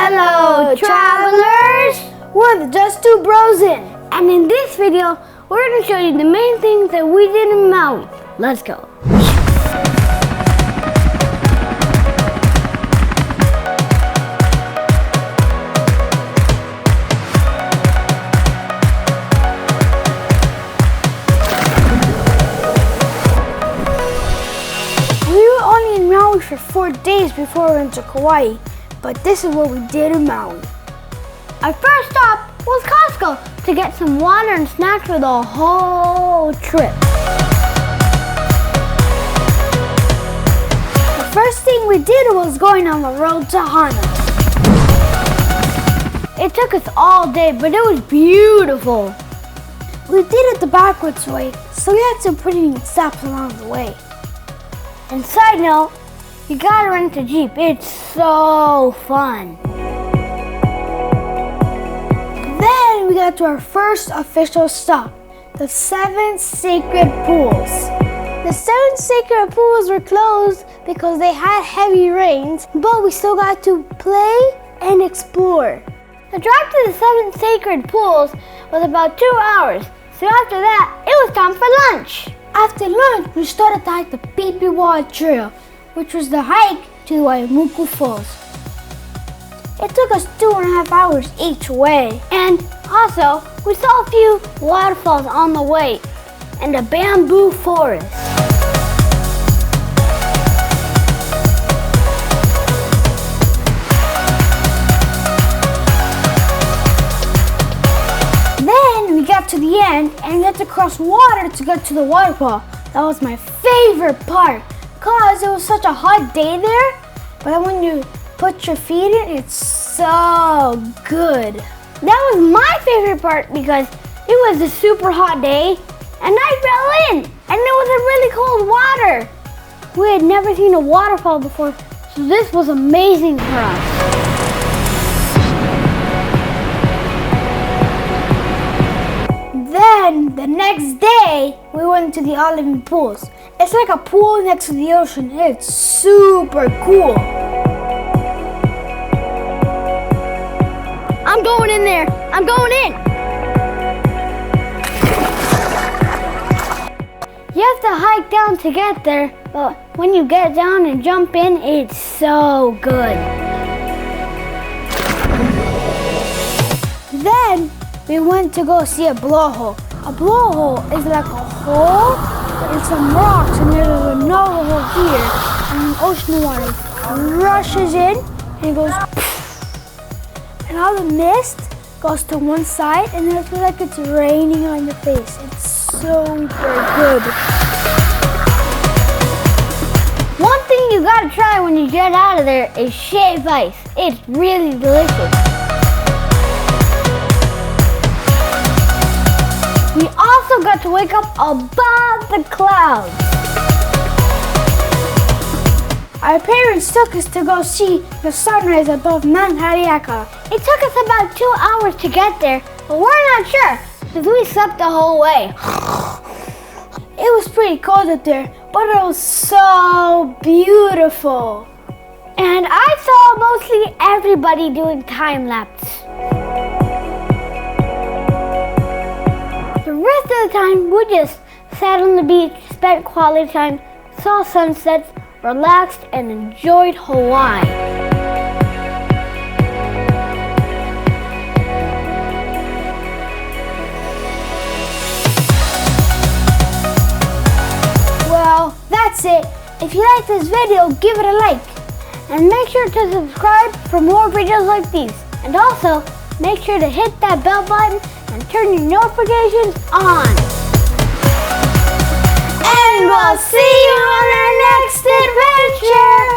Hello, travelers! We're the Just Two Bros in. And in this video, we're going to show you the main things that we did in Maui. Let's go. We were only in Maui for 4 days before we went to Kauai, but this is what we did in Maui. Our first stop was Costco to get some water and snacks for the whole trip. The first thing we did was going on the road to Hana. It took us all day, but it was beautiful. We did it the backwards way, so we had some pretty neat stops along the way. And side note, you gotta rent a Jeep. It's so fun. Then we got to our first official stop, the 7 sacred pools. The 7 sacred pools were closed because they had heavy rains, but we still got to play and explore. The drive to the 7 sacred pools was about 2 hours, so after that, it was time for lunch. After lunch, we started to hike the Pipiwa Trail, which was the hike to the Waimuku Falls. It took us 2.5 hours each way. And also, we saw a few waterfalls on the way and a bamboo forest. Then we got to the end and we had to cross water to get to the waterfall. That was my favorite part because it was such a hot day there, but then when you put your feet in, it's so good. That was my favorite part because it was a super hot day and I fell in and it was a really cold water. We had never seen a waterfall before, so this was amazing for us. Then the next day, we went to the all-living pools. It's like a pool next to the ocean. It's super cool. I'm going in there. I'm going in. You have to hike down to get there, but when you get down and jump in, it's so good. Then we went to go see a blowhole. A blowhole is like a hole in some rocks, and there's another hole here, and the ocean water rushes in and it goes and all the mist goes to one side and it feels like it's raining on your face. It's super good. One thing you gotta try when you get out of there is shaved ice. It's really delicious. We also got to wake up above the clouds. Our parents took us to go see the sunrise above Mount Haleakala. It took us about 2 hours to get there, but we're not sure because we slept the whole way. It was pretty cold up there, but it was so beautiful. And I saw mostly everybody doing time lapse. The rest of the time, we just sat on the beach, spent quality time, saw sunsets, relaxed, and enjoyed Hawaii. Well, that's it. If you like this video, give it a like. And make sure to subscribe for more videos like these. And also, make sure to hit that bell button and turn your notifications on. And we'll see you on our next adventure.